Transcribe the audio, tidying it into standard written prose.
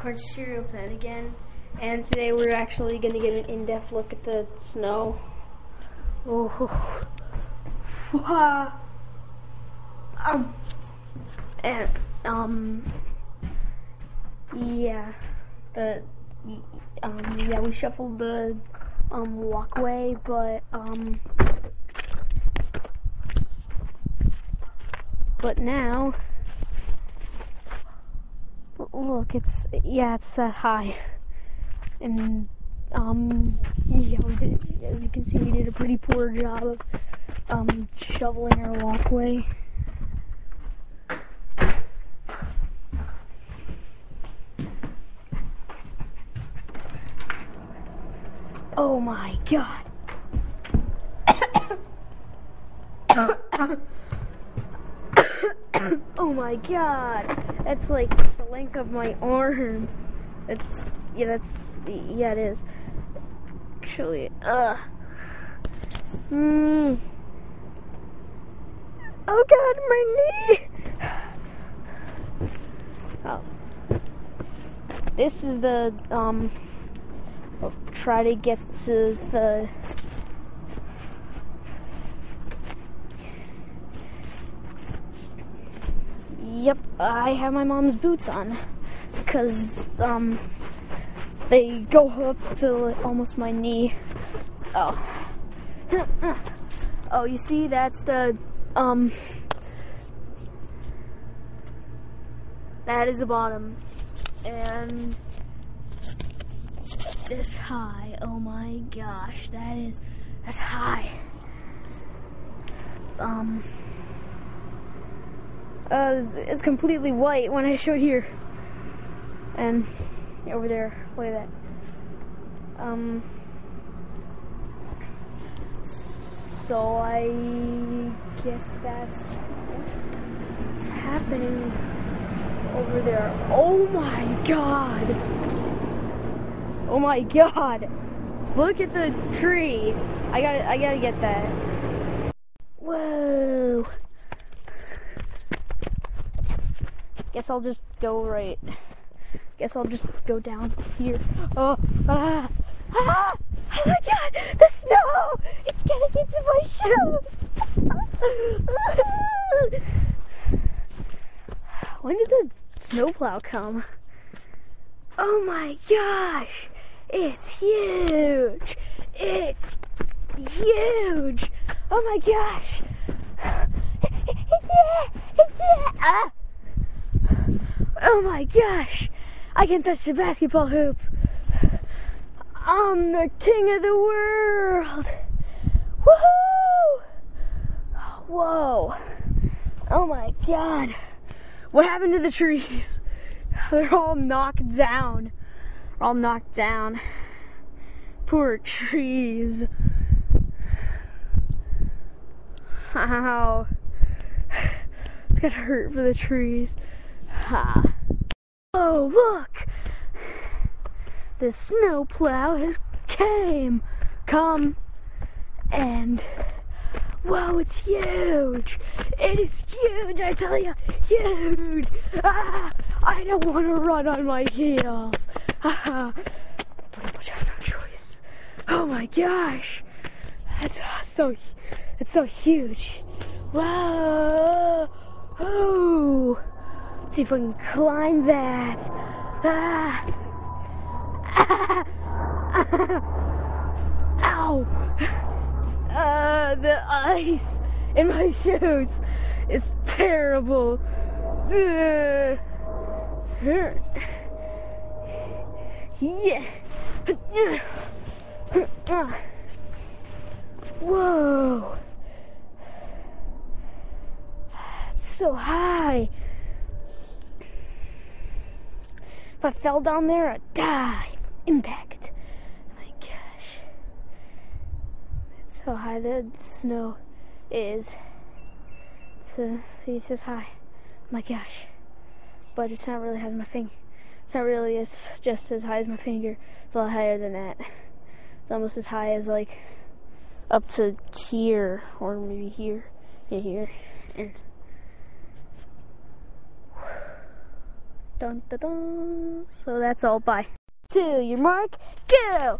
Part Cereal Tent again, and today we're actually going to get an in-depth look at the snow. Oh, wow. Yeah, we shuffled the walkway, but now. Look, it's that high, and as you can see, we did a pretty poor job of shoveling our walkway. Oh my God! Oh my God! That's like the length of my arm. It is. Actually, Oh God, my knee! Oh. This is the, I'll try to get to the, yep, I have my mom's boots on, because, they go up to almost my knee. Oh. Oh, you see, that's the, that is the bottom, and this high. Oh my gosh, that's high. It's completely white when I showed here, and over there, look at that. So I guess that's what's happening over there. Oh my God! Oh my God! Look at the tree. I gotta get that. Whoa! Guess I'll just go right. Guess I'll just go down here. Oh my God! The snow! It's getting into my shoes! When did the snowplow come? Oh my gosh! It's huge! It's huge! Oh my gosh! Oh my gosh! I can touch the basketball hoop! I'm the king of the world! Woohoo! Whoa! Oh my God! What happened to the trees? They're all knocked down. They're all knocked down. Poor trees. Ow. It's gonna hurt for the trees. Ha. Oh, look! The snowplow has come, and whoa, it's huge! It is huge, I tell you, huge! I don't want to run on my heels. But I have no choice. Oh my gosh, that's so huge! Whoa! Oh! Let's see if I can climb that. Ow! The ice in my shoes is terrible. Yeah. Whoa! It's so high. If I fell down there, I'd die from impact. Oh my gosh. It's so high, the snow is. It's this high. Oh my gosh. But it's not really as my finger. It's not really just as high as my finger. It's a lot higher than that. It's almost as high as like up to here, or maybe here. Yeah, here. And Dun, dun, dun. So that's all. Bye. To your mark, go!